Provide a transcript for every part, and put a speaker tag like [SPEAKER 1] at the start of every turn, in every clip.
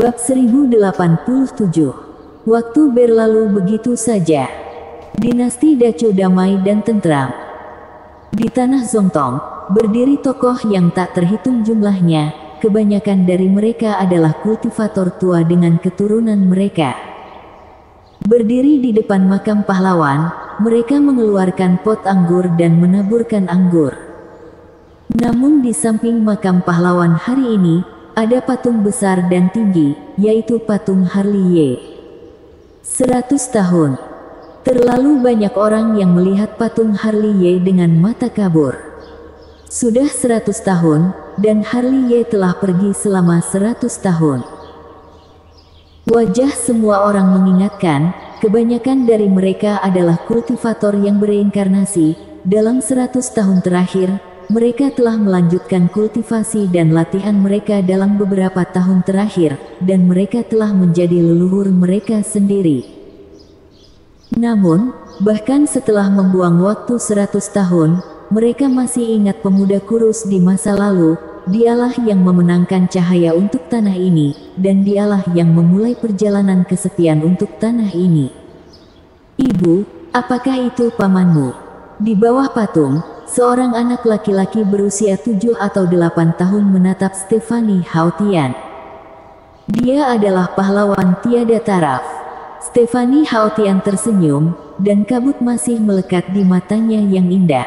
[SPEAKER 1] Bab 1087. Waktu berlalu begitu saja. Dinasti Dacu damai dan tentram. Di tanah Zongtong, berdiri tokoh yang tak terhitung jumlahnya. Kebanyakan dari mereka adalah kultivator tua dengan keturunan mereka. Berdiri di depan makam pahlawan, mereka mengeluarkan pot anggur dan menaburkan anggur. Namun di samping makam pahlawan hari ini, ada patung besar dan tinggi, yaitu patung Harley Ye. 100 tahun. Terlalu banyak orang yang melihat patung Harley Ye dengan mata kabur. Sudah 100 tahun, dan Harley Ye telah pergi selama 100 tahun. Wajah semua orang mengingatkan, kebanyakan dari mereka adalah kultivator yang bereinkarnasi. Dalam 100 tahun terakhir, mereka telah melanjutkan kultivasi dan latihan mereka dalam beberapa tahun terakhir, dan mereka telah menjadi leluhur mereka sendiri. Namun, bahkan setelah membuang waktu 100 tahun, mereka masih ingat pemuda kurus di masa lalu. Dialah yang memenangkan cahaya untuk tanah ini, dan dialah yang memulai perjalanan kesepian untuk tanah ini. Ibu, apakah itu pamanmu? Di bawah patung, seorang anak laki-laki berusia 7 atau 8 tahun menatap Stephanie Hao Tian. Dia adalah pahlawan tiada taraf. Stephanie Hao Tian tersenyum, dan kabut masih melekat di matanya yang indah.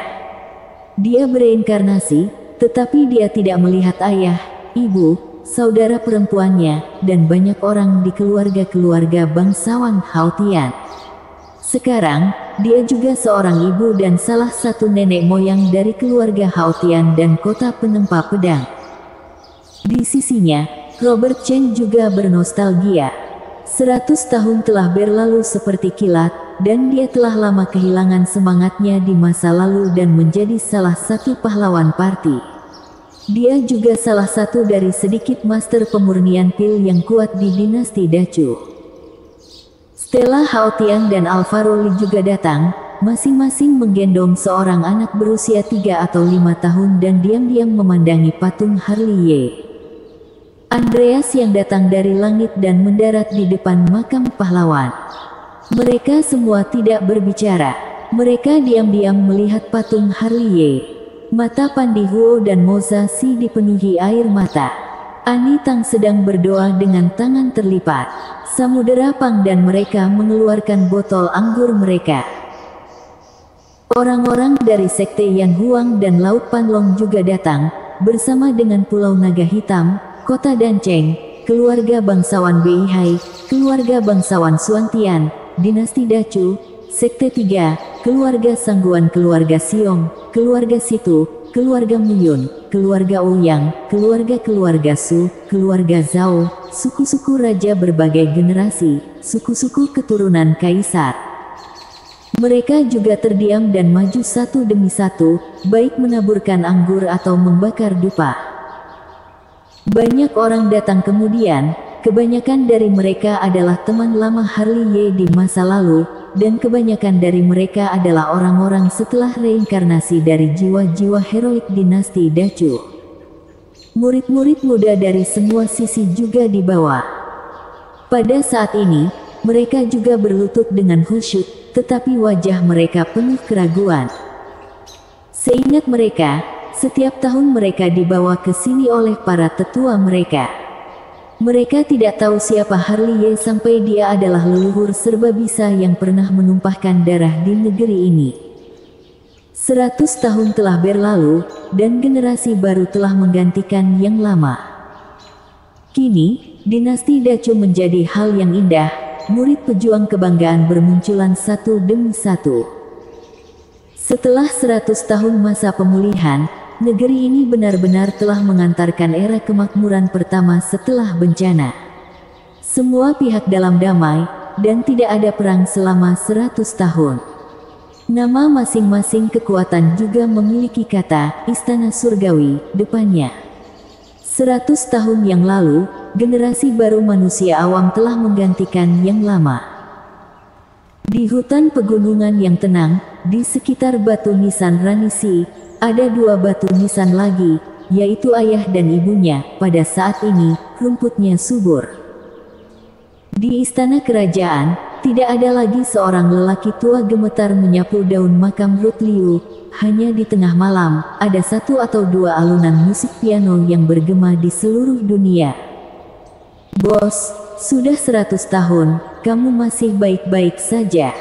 [SPEAKER 1] Dia bereinkarnasi, tetapi dia tidak melihat ayah, ibu, saudara perempuannya, dan banyak orang di keluarga-keluarga bangsawan Hao Tian. Sekarang, dia juga seorang ibu dan salah satu nenek moyang dari keluarga Hao Tian dan kota penempa pedang. Di sisinya, Robert Chen juga bernostalgia. 100 tahun telah berlalu seperti kilat, dan dia telah lama kehilangan semangatnya di masa lalu dan menjadi salah satu pahlawan parti. Dia juga salah satu dari sedikit master pemurnian pil yang kuat di dinasti Dacu. Stella Hao Tian dan Alvaro Li juga datang, masing-masing menggendong seorang anak berusia 3 atau 5 tahun dan diam-diam memandangi patung Harley Ye. Andreas yang datang dari langit dan mendarat di depan makam pahlawan. Mereka semua tidak berbicara. Mereka diam-diam melihat patung Harley Ye. Mata Pandi Huo dan Moza Si dipenuhi air mata. Ani Tang sedang berdoa dengan tangan terlipat. Samudera Pang dan mereka mengeluarkan botol anggur mereka. Orang-orang dari sekte Yan Huang dan Laut Panlong juga datang, bersama dengan Pulau Naga Hitam, Kota Danceng, keluarga bangsawan Beihai, keluarga bangsawan Suantian, dinasti Dacu, sekte 3, keluarga Sangguan, keluarga Siong, keluarga Situ, keluarga Muyun, keluarga Ouyang, keluarga Su, keluarga Zhao, suku-suku raja berbagai generasi, suku-suku keturunan kaisar. Mereka juga terdiam dan maju satu demi satu, baik menaburkan anggur atau membakar dupa. Banyak orang datang kemudian, kebanyakan dari mereka adalah teman lama Harley Ye di masa lalu, dan kebanyakan dari mereka adalah orang-orang setelah reinkarnasi dari jiwa-jiwa heroik dinasti Dacu. Murid-murid muda dari semua sisi juga dibawa. Pada saat ini, mereka juga berlutut dengan khusyuk, tetapi wajah mereka penuh keraguan. Seingat mereka, setiap tahun mereka dibawa ke sini oleh para tetua mereka. Mereka tidak tahu siapa Harley Ye sampai dia adalah leluhur serba bisa yang pernah menumpahkan darah di negeri ini. 100 tahun telah berlalu, dan generasi baru telah menggantikan yang lama. Kini, dinasti Dacu menjadi hal yang indah, murid pejuang kebanggaan bermunculan satu demi satu. Setelah 100 tahun masa pemulihan, negeri ini benar-benar telah mengantarkan era kemakmuran pertama setelah bencana. Semua pihak dalam damai, dan tidak ada perang selama 100 tahun. Nama masing-masing kekuatan juga memiliki kata Istana Surgawi depannya. 100 tahun yang lalu, generasi baru manusia awam telah menggantikan yang lama. Di hutan pegunungan yang tenang, di sekitar batu nisan Ranisi, ada 2 batu nisan lagi, yaitu ayah dan ibunya. Pada saat ini, rumputnya subur. Di istana kerajaan, tidak ada lagi seorang lelaki tua gemetar menyapu daun makam Ruth Liu. Hanya di tengah malam, ada satu atau dua alunan musik piano yang bergema di seluruh dunia. Bos, sudah 100 tahun, kamu masih baik-baik saja.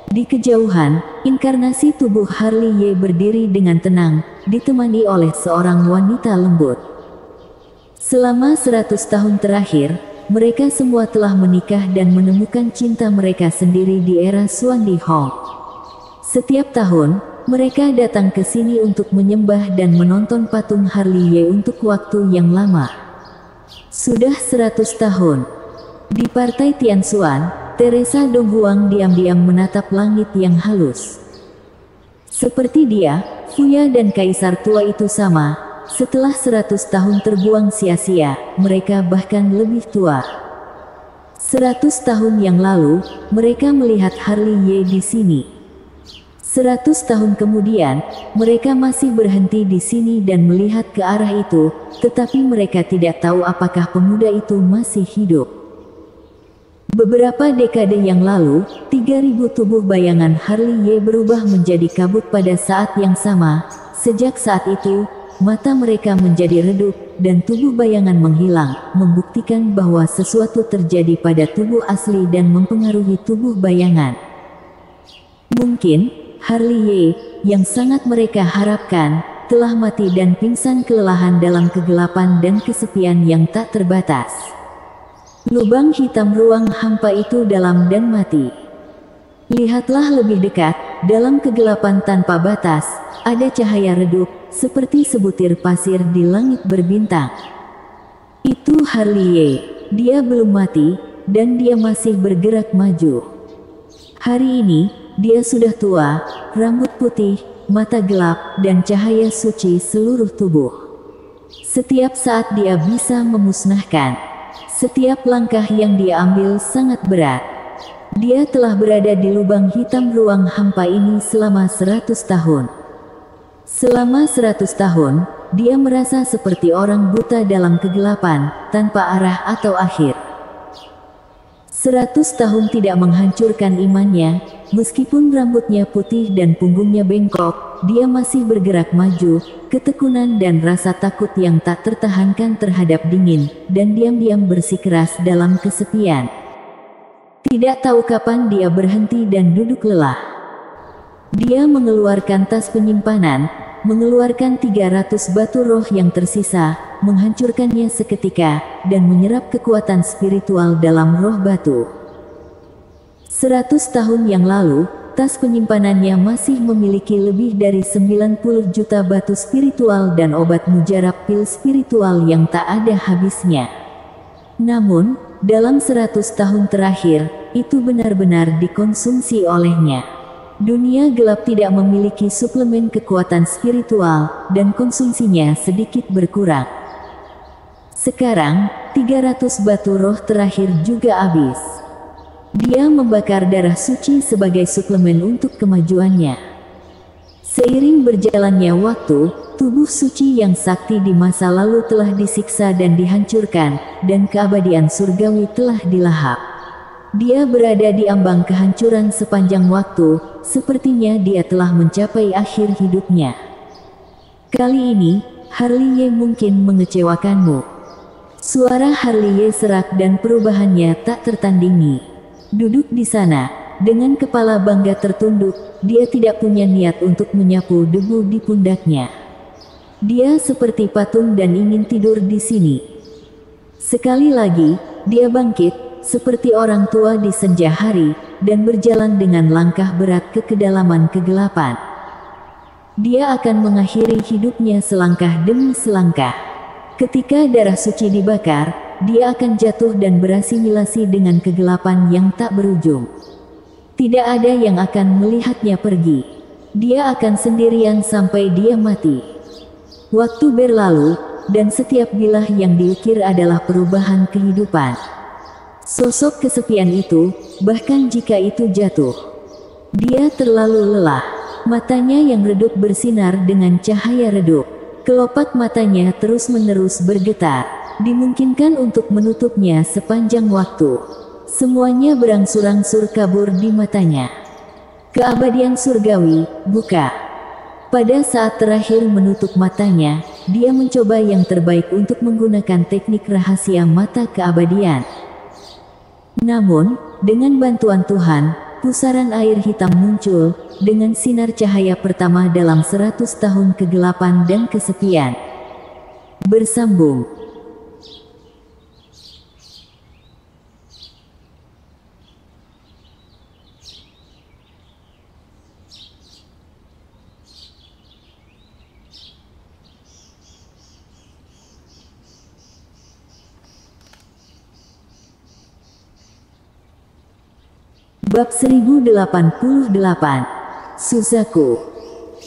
[SPEAKER 1] Di kejauhan, inkarnasi tubuh Harley Ye berdiri dengan tenang, ditemani oleh seorang wanita lembut. Selama 100 tahun terakhir, mereka semua telah menikah dan menemukan cinta mereka sendiri di era Xuan Di Hong. Setiap tahun, mereka datang ke sini untuk menyembah dan menonton patung Harley Ye untuk waktu yang lama. Sudah 100 tahun. Di partai Tianxuan, Teresa Donghuang diam-diam menatap langit yang halus. Seperti dia, Fuya dan Kaisar tua itu sama. Setelah 100 tahun terbuang sia-sia, mereka bahkan lebih tua. 100 tahun yang lalu, mereka melihat Harley Ye di sini. 100 tahun kemudian, mereka masih berhenti di sini dan melihat ke arah itu, tetapi mereka tidak tahu apakah pemuda itu masih hidup. Beberapa dekade yang lalu, 3.000 tubuh bayangan Harley Ye berubah menjadi kabut pada saat yang sama. Sejak saat itu, mata mereka menjadi redup, dan tubuh bayangan menghilang, membuktikan bahwa sesuatu terjadi pada tubuh asli dan mempengaruhi tubuh bayangan. Mungkin, Harley Ye, yang sangat mereka harapkan, telah mati dan pingsan kelelahan dalam kegelapan dan kesepian yang tak terbatas. Lubang hitam ruang hampa itu dalam dan mati. Lihatlah lebih dekat, dalam kegelapan tanpa batas, ada cahaya redup, seperti sebutir pasir di langit berbintang. Itu Harley Ye, dia belum mati, dan dia masih bergerak maju. Hari ini, dia sudah tua, rambut putih, mata gelap, dan cahaya suci seluruh tubuh. Setiap saat dia bisa memusnahkan. Setiap langkah yang dia ambil sangat berat. Dia telah berada di lubang hitam ruang hampa ini selama 100 tahun. Selama 100 tahun, dia merasa seperti orang buta dalam kegelapan, tanpa arah atau akhir. 100 tahun tidak menghancurkan imannya, meskipun rambutnya putih dan punggungnya bengkok, dia masih bergerak maju, ketekunan dan rasa takut yang tak tertahankan terhadap dingin, dan diam-diam bersikeras dalam kesepian. Tidak tahu kapan dia berhenti dan duduk lelah. Dia mengeluarkan tas penyimpanan, mengeluarkan 300 batu roh yang tersisa, menghancurkannya seketika, dan menyerap kekuatan spiritual dalam roh batu. 100 tahun yang lalu, tas penyimpanannya masih memiliki lebih dari 90 juta batu spiritual dan obat mujarab pil spiritual yang tak ada habisnya. Namun, dalam 100 tahun terakhir, itu benar-benar dikonsumsi olehnya. Dunia gelap tidak memiliki suplemen kekuatan spiritual, dan konsumsinya sedikit berkurang. Sekarang, 300 batu roh terakhir juga habis. Dia membakar darah suci sebagai suplemen untuk kemajuannya. Seiring berjalannya waktu, tubuh suci yang sakti di masa lalu telah disiksa dan dihancurkan, dan keabadian surgawi telah dilahap. Dia berada di ambang kehancuran sepanjang waktu, sepertinya dia telah mencapai akhir hidupnya. Kali ini, Harley Ye mungkin mengecewakanmu. Suara Harley Ye serak dan perubahannya tak tertandingi. Duduk di sana, dengan kepala bangga tertunduk, dia tidak punya niat untuk menyapu debu di pundaknya. Dia seperti patung dan ingin tidur di sini. Sekali lagi, dia bangkit, seperti orang tua di senja hari, dan berjalan dengan langkah berat ke kedalaman kegelapan. Dia akan mengakhiri hidupnya selangkah demi selangkah. Ketika darah suci dibakar, dia akan jatuh dan berasimilasi dengan kegelapan yang tak berujung. Tidak ada yang akan melihatnya pergi. Dia akan sendirian sampai dia mati. Waktu berlalu, dan setiap bilah yang diukir adalah perubahan kehidupan. Sosok kesepian itu, bahkan jika itu jatuh, dia terlalu lelah. Matanya yang redup bersinar dengan cahaya redup. Kelopak matanya terus-menerus bergetar, dimungkinkan untuk menutupnya sepanjang waktu. semuanya berangsur-angsur kabur di matanya. Keabadian surgawi, buka. Pada saat terakhir menutup matanya, dia mencoba yang terbaik untuk menggunakan teknik rahasia mata keabadian. Namun, dengan bantuan Tuhan, pusaran air hitam muncul, dengan sinar cahaya pertama dalam 100 tahun kegelapan dan kesepian. Bersambung. Bab 1088. Suzaku.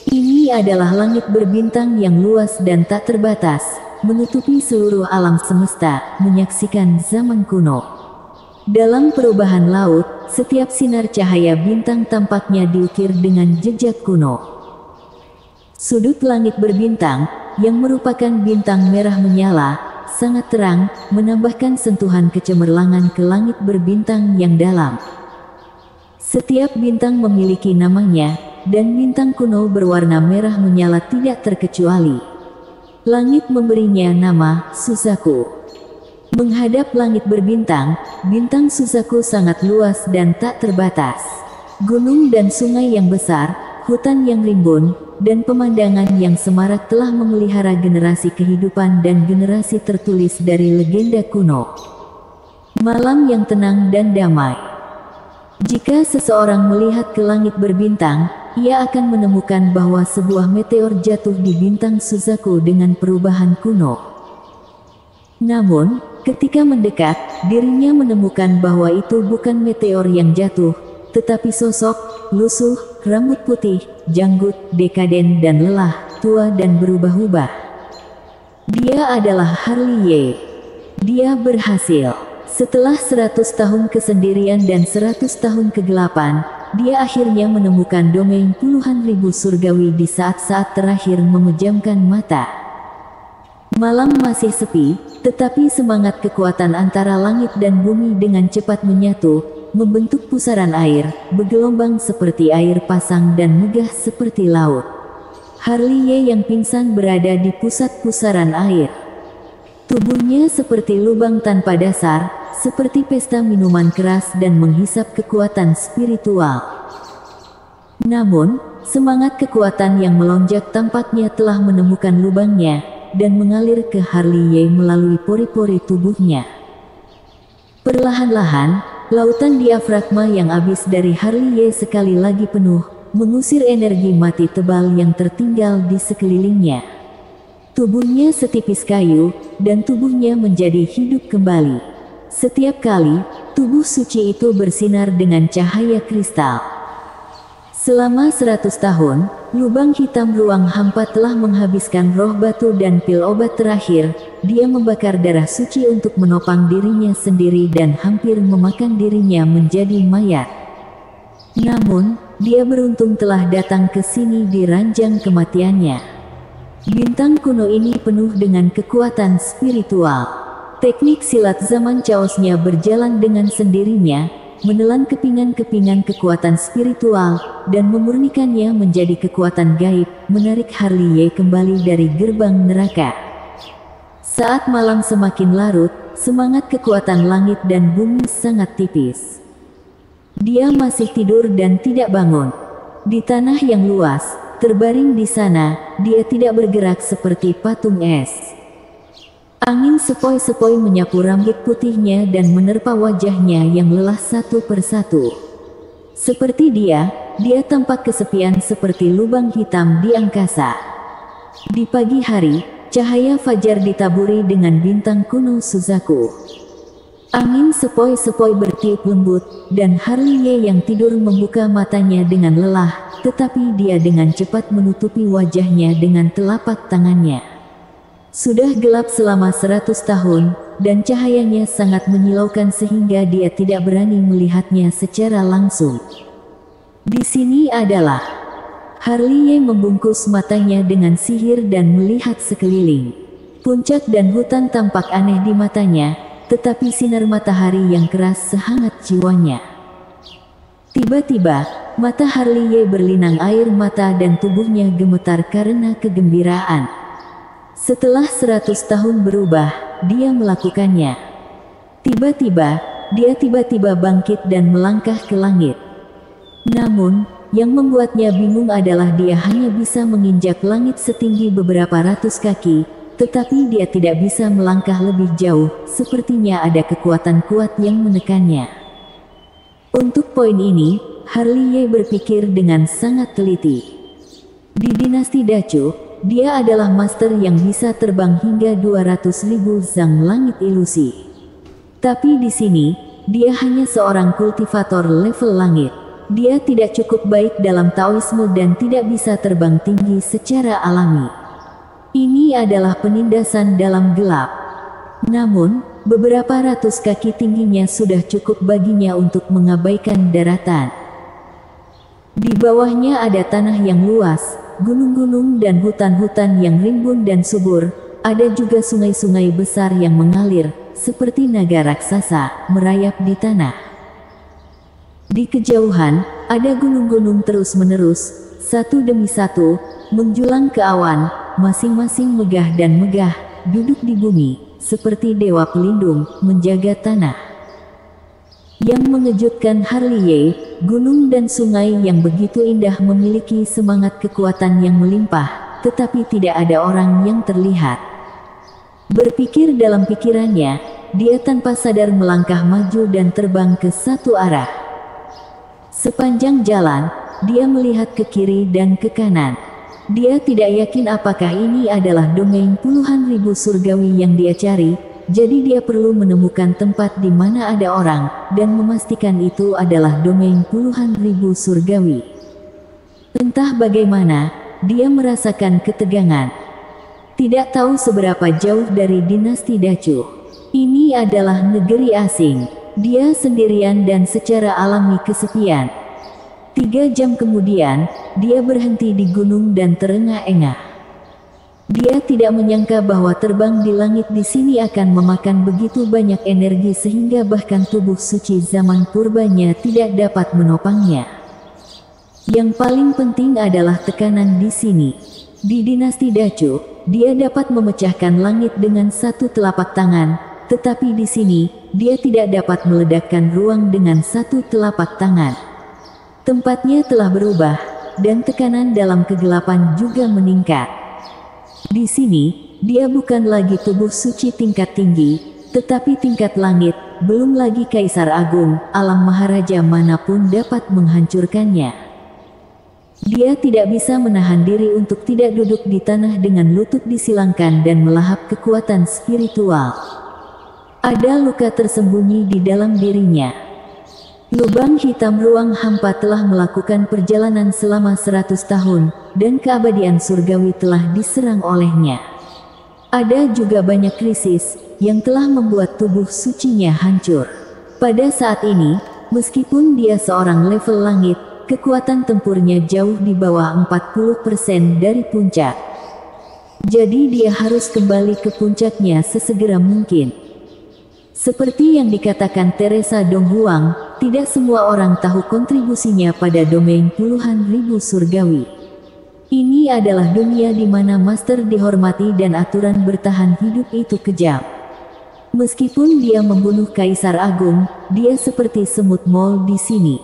[SPEAKER 1] Ini adalah langit berbintang yang luas dan tak terbatas, menutupi seluruh alam semesta, menyaksikan zaman kuno. Dalam perubahan laut, setiap sinar cahaya bintang tampaknya diukir dengan jejak kuno. Sudut langit berbintang, yang merupakan bintang merah menyala, sangat terang, menambahkan sentuhan kecemerlangan ke langit berbintang yang dalam. Setiap bintang memiliki namanya, dan bintang kuno berwarna merah menyala tidak terkecuali. Langit memberinya nama Suzaku. Menghadap langit berbintang, bintang Suzaku sangat luas dan tak terbatas. Gunung dan sungai yang besar, hutan yang rimbun, dan pemandangan yang semarak telah memelihara generasi kehidupan dan generasi tertulis dari legenda kuno. Malam yang tenang dan damai. Jika seseorang melihat ke langit berbintang, ia akan menemukan bahwa sebuah meteor jatuh di bintang Suzaku dengan perubahan kuno. Namun, ketika mendekat, dirinya menemukan bahwa itu bukan meteor yang jatuh, tetapi sosok, lusuh, rambut putih, janggut, dekaden dan lelah, tua dan berubah-ubah. Dia adalah Harley. Dia berhasil. Setelah 100 tahun kesendirian dan 100 tahun kegelapan, dia akhirnya menemukan domain puluhan ribu surgawi di saat-saat terakhir memejamkan mata. Malam masih sepi, tetapi semangat kekuatan antara langit dan bumi dengan cepat menyatu, membentuk pusaran air, bergelombang seperti air pasang dan megah seperti laut. Harley yang pingsan berada di pusat pusaran air. Tubuhnya seperti lubang tanpa dasar, seperti pesta minuman keras dan menghisap kekuatan spiritual. Namun, semangat kekuatan yang melonjak tampaknya telah menemukan lubangnya, dan mengalir ke Harley melalui pori-pori tubuhnya. Perlahan-lahan, lautan diafragma yang habis dari Harley sekali lagi penuh, mengusir energi mati tebal yang tertinggal di sekelilingnya. Tubuhnya setipis kayu, dan tubuhnya menjadi hidup kembali. Setiap kali, tubuh suci itu bersinar dengan cahaya kristal. Selama 100 tahun, lubang hitam ruang hampa telah menghabiskan roh batu dan pil obat terakhir. Dia membakar darah suci untuk menopang dirinya sendiri dan hampir memakan dirinya menjadi mayat. Namun, dia beruntung telah datang ke sini di ranjang kematiannya. Bintang kuno ini penuh dengan kekuatan spiritual. Teknik silat zaman chaosnya berjalan dengan sendirinya, menelan kepingan-kepingan kekuatan spiritual, dan memurnikannya menjadi kekuatan gaib, menarik Harley kembali dari gerbang neraka. Saat malam semakin larut, semangat kekuatan langit dan bumi sangat tipis. Dia masih tidur dan tidak bangun. Di tanah yang luas, terbaring di sana, dia tidak bergerak seperti patung es. Angin sepoi-sepoi menyapu rambut putihnya dan menerpa wajahnya yang lelah satu persatu. Seperti dia tampak kesepian seperti lubang hitam di angkasa. Di pagi hari, cahaya fajar ditaburi dengan bintang kuno Suzaku. Angin sepoi-sepoi bertiup lembut, dan Harley yang tidur membuka matanya dengan lelah, tetapi dia dengan cepat menutupi wajahnya dengan telapak tangannya. Sudah gelap selama 100 tahun, dan cahayanya sangat menyilaukan sehingga dia tidak berani melihatnya secara langsung. Di sini adalah. Harley membungkus matanya dengan sihir dan melihat sekeliling. Puncak dan hutan tampak aneh di matanya, tetapi sinar matahari yang keras sehangat jiwanya. Tiba-tiba, mata Harley berlinang air mata dan tubuhnya gemetar karena kegembiraan. Setelah 100 tahun berubah, dia melakukannya. Tiba-tiba, dia tiba-tiba bangkit dan melangkah ke langit. Namun, yang membuatnya bingung adalah dia hanya bisa menginjak langit setinggi beberapa ratus kaki, tetapi dia tidak bisa melangkah lebih jauh, sepertinya ada kekuatan kuat yang menekannya. Untuk poin ini, Harley berpikir dengan sangat teliti. Di dinasti Dacu, dia adalah master yang bisa terbang hingga 200.000 zang langit ilusi. Tapi di sini, dia hanya seorang kultivator level langit. Dia tidak cukup baik dalam Taoisme dan tidak bisa terbang tinggi secara alami. Ini adalah penindasan dalam gelap. Namun, beberapa ratus kaki tingginya sudah cukup baginya untuk mengabaikan daratan. Di bawahnya ada tanah yang luas, gunung-gunung dan hutan-hutan yang rimbun dan subur. Ada juga sungai-sungai besar yang mengalir, seperti naga raksasa, merayap di tanah. Di kejauhan, ada gunung-gunung terus-menerus, satu demi satu, menjulang ke awan, masing-masing megah dan megah, duduk di bumi, seperti dewa pelindung, menjaga tanah. Yang mengejutkan Harley, gunung dan sungai yang begitu indah memiliki semangat kekuatan yang melimpah, tetapi tidak ada orang yang terlihat. Berpikir dalam pikirannya, dia tanpa sadar melangkah maju dan terbang ke satu arah. Sepanjang jalan, dia melihat ke kiri dan ke kanan. Dia tidak yakin apakah ini adalah domain puluhan ribu surgawi yang dia cari, jadi dia perlu menemukan tempat di mana ada orang, dan memastikan itu adalah domain puluhan ribu surgawi. Entah bagaimana, dia merasakan ketegangan. Tidak tahu seberapa jauh dari dinasti Dacu. Ini adalah negeri asing. Dia sendirian dan secara alami kesepian. 3 jam kemudian, dia berhenti di gunung dan terengah-engah. Dia tidak menyangka bahwa terbang di langit di sini akan memakan begitu banyak energi sehingga bahkan tubuh suci zaman purbanya tidak dapat menopangnya. Yang paling penting adalah tekanan di sini. Di dinasti Dacu, dia dapat memecahkan langit dengan satu telapak tangan, tetapi di sini, dia tidak dapat meledakkan ruang dengan satu telapak tangan. Tempatnya telah berubah, dan tekanan dalam kegelapan juga meningkat. Di sini, dia bukan lagi tubuh suci tingkat tinggi, tetapi tingkat langit, belum lagi Kaisar Agung, alam maharaja manapun dapat menghancurkannya. Dia tidak bisa menahan diri untuk tidak duduk di tanah dengan lutut disilangkan dan melahap kekuatan spiritual. Ada luka tersembunyi di dalam dirinya. Lubang hitam ruang hampa telah melakukan perjalanan selama 100 tahun, dan keabadian surgawi telah diserang olehnya. Ada juga banyak krisis, yang telah membuat tubuh sucinya hancur. Pada saat ini, meskipun dia seorang level langit, kekuatan tempurnya jauh di bawah 40% dari puncak. Jadi dia harus kembali ke puncaknya sesegera mungkin. Seperti yang dikatakan Teresa Dong Huang, tidak semua orang tahu kontribusinya pada domain puluhan ribu surgawi. Ini adalah dunia di mana master dihormati dan aturan bertahan hidup itu kejam. Meskipun dia membunuh Kaisar Agung, dia seperti semut mol di sini.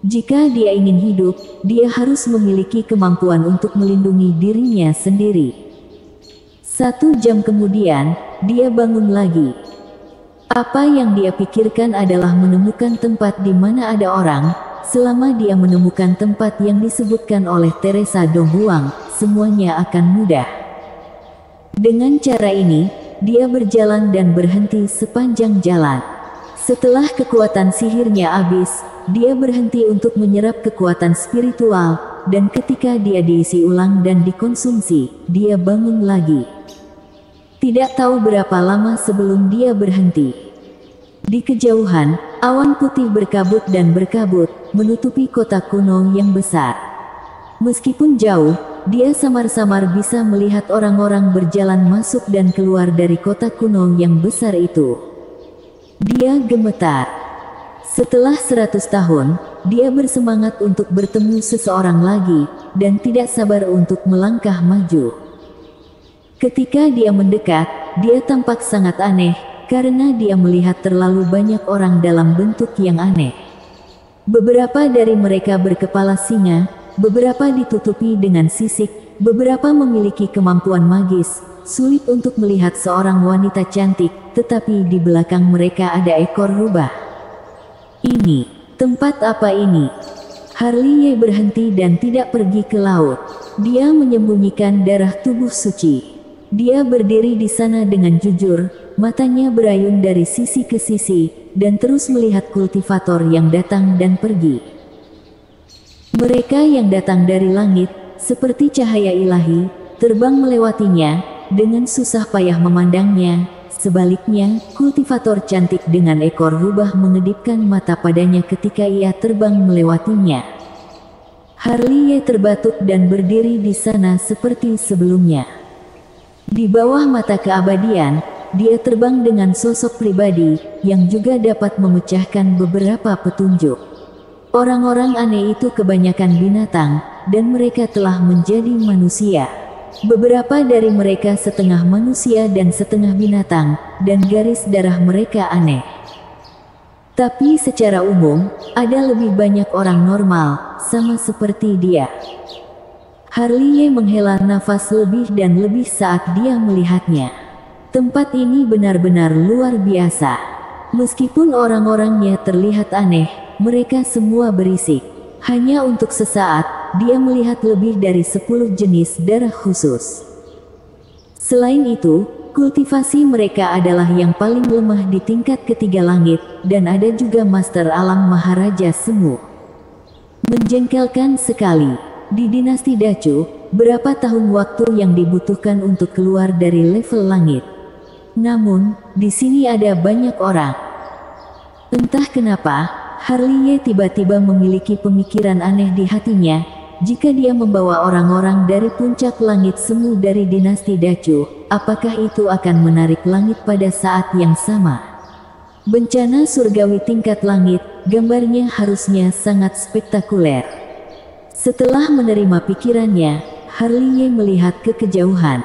[SPEAKER 1] Jika dia ingin hidup, dia harus memiliki kemampuan untuk melindungi dirinya sendiri. 1 jam kemudian, dia bangun lagi. Apa yang dia pikirkan adalah menemukan tempat di mana ada orang. Selama dia menemukan tempat yang disebutkan oleh Teresa Dong Huang, semuanya akan mudah. Dengan cara ini, dia berjalan dan berhenti sepanjang jalan. Setelah kekuatan sihirnya habis, dia berhenti untuk menyerap kekuatan spiritual, dan ketika dia diisi ulang dan dikonsumsi, dia bangun lagi. Tidak tahu berapa lama sebelum dia berhenti. Di kejauhan, awan putih berkabut dan berkabut, menutupi kota kuno yang besar. Meskipun jauh, dia samar-samar bisa melihat orang-orang berjalan masuk dan keluar dari kota kuno yang besar itu. Dia gemetar. Setelah 100 tahun, dia bersemangat untuk bertemu seseorang lagi, dan tidak sabar untuk melangkah maju. Ketika dia mendekat, dia tampak sangat aneh, karena dia melihat terlalu banyak orang dalam bentuk yang aneh. Beberapa dari mereka berkepala singa, beberapa ditutupi dengan sisik, beberapa memiliki kemampuan magis. Sulit untuk melihat seorang wanita cantik, tetapi di belakang mereka ada ekor rubah. Ini, tempat apa ini? Harley berhenti dan tidak pergi ke laut. Dia menyembunyikan darah tubuh suci. Dia berdiri di sana dengan jujur, matanya berayun dari sisi ke sisi, dan terus melihat kultivator yang datang dan pergi. Mereka yang datang dari langit, seperti cahaya ilahi, terbang melewatinya, dengan susah payah memandangnya. Sebaliknya, kultivator cantik dengan ekor rubah mengedipkan mata padanya ketika ia terbang melewatinya. Harley terbatuk dan berdiri di sana seperti sebelumnya. Di bawah mata keabadian, dia terbang dengan sosok pribadi, yang juga dapat memecahkan beberapa petunjuk. Orang-orang aneh itu kebanyakan binatang, dan mereka telah menjadi manusia. Beberapa dari mereka setengah manusia dan setengah binatang, dan garis darah mereka aneh. Tapi secara umum, ada lebih banyak orang normal, sama seperti dia. Harley menghela nafas lebih dan lebih saat dia melihatnya. Tempat ini benar-benar luar biasa. Meskipun orang-orangnya terlihat aneh, mereka semua berisik. Hanya untuk sesaat, dia melihat lebih dari 10 jenis darah khusus. Selain itu, kultivasi mereka adalah yang paling lemah di tingkat ketiga langit, dan ada juga Master Alam Maharaja Semu. Menjengkelkan sekali. Di dinasti Dacu, berapa tahun waktu yang dibutuhkan untuk keluar dari level langit? Namun, di sini ada banyak orang. Entah kenapa, Harley tiba-tiba memiliki pemikiran aneh di hatinya. Jika dia membawa orang-orang dari puncak langit semu dari dinasti Dacu, apakah itu akan menarik langit pada saat yang sama? Bencana surgawi tingkat langit, gambarnya harusnya sangat spektakuler. Setelah menerima pikirannya, Harley melihat ke kejauhan.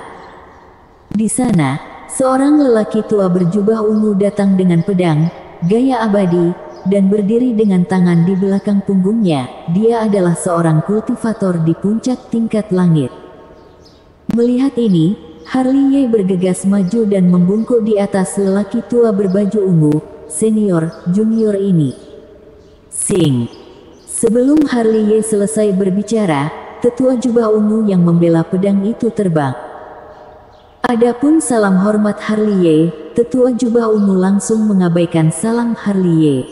[SPEAKER 1] Di sana, seorang lelaki tua berjubah ungu datang dengan pedang, gaya abadi, dan berdiri dengan tangan di belakang punggungnya. Dia adalah seorang kultivator di puncak tingkat langit. Melihat ini, Harley bergegas maju dan membungkuk di atas lelaki tua berbaju ungu, senior, junior ini. Sing. Sebelum Harley selesai berbicara, tetua jubah ungu yang membela pedang itu terbang. Adapun salam hormat Harley, tetua jubah ungu langsung mengabaikan salam Harley.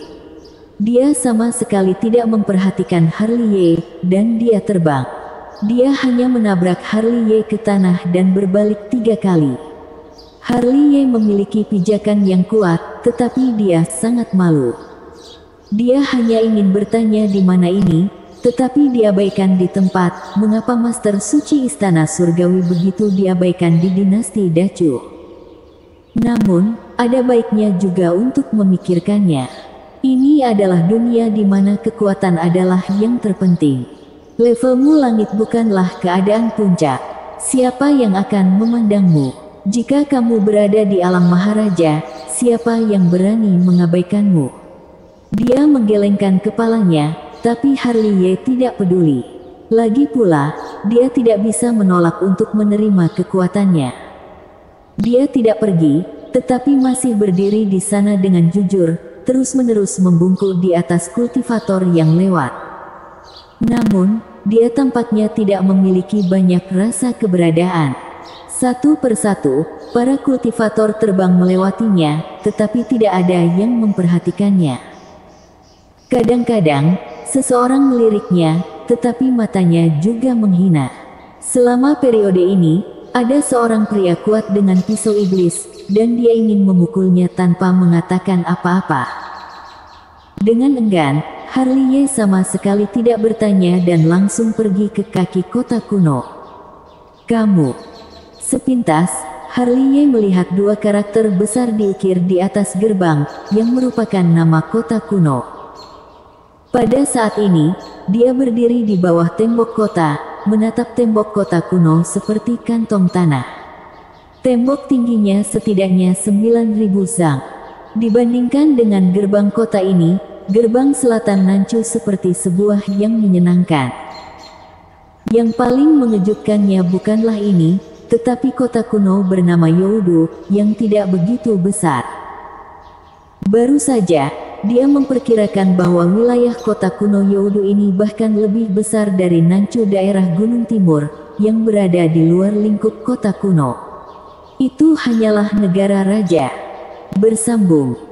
[SPEAKER 1] Dia sama sekali tidak memperhatikan Harley, dan dia terbang. Dia hanya menabrak Harley ke tanah dan berbalik 3 kali. Harley memiliki pijakan yang kuat, tetapi dia sangat malu. Dia hanya ingin bertanya di mana ini, tetapi diabaikan di tempat. Mengapa Master Suci Istana Surgawi begitu diabaikan di dinasti Dacu? Namun, ada baiknya juga untuk memikirkannya. Ini adalah dunia di mana kekuatan adalah yang terpenting. Levelmu langit bukanlah keadaan puncak. Siapa yang akan memandangmu? Jika kamu berada di alam Maharaja, siapa yang berani mengabaikanmu? Dia menggelengkan kepalanya, tapi Harley tidak peduli. Lagi pula, dia tidak bisa menolak untuk menerima kekuatannya. Dia tidak pergi, tetapi masih berdiri di sana dengan jujur, terus-menerus membungkuk di atas kultivator yang lewat. Namun, dia tampaknya tidak memiliki banyak rasa keberadaan. Satu persatu, para kultivator terbang melewatinya, tetapi tidak ada yang memperhatikannya. Kadang-kadang, seseorang meliriknya, tetapi matanya juga menghina. Selama periode ini, ada seorang pria kuat dengan pisau iblis, dan dia ingin memukulnya tanpa mengatakan apa-apa. Dengan enggan, Harley sama sekali tidak bertanya dan langsung pergi ke kaki kota kuno. Kamu. Sepintas, Harley melihat dua karakter besar diukir di atas gerbang, yang merupakan nama kota kuno. Pada saat ini, dia berdiri di bawah tembok kota, menatap tembok kota kuno seperti kantong tanah. Tembok tingginya setidaknya 9.000 zang. Dibandingkan dengan gerbang kota ini, gerbang selatan Nanchu seperti sebuah yang menyenangkan. Yang paling mengejutkannya bukanlah ini, tetapi kota kuno bernama Youdu, yang tidak begitu besar. Baru saja, dia memperkirakan bahwa wilayah kota kuno Youdu ini bahkan lebih besar dari Nanchu daerah Gunung Timur, yang berada di luar lingkup kota kuno. Itu hanyalah negara raja. Bersambung.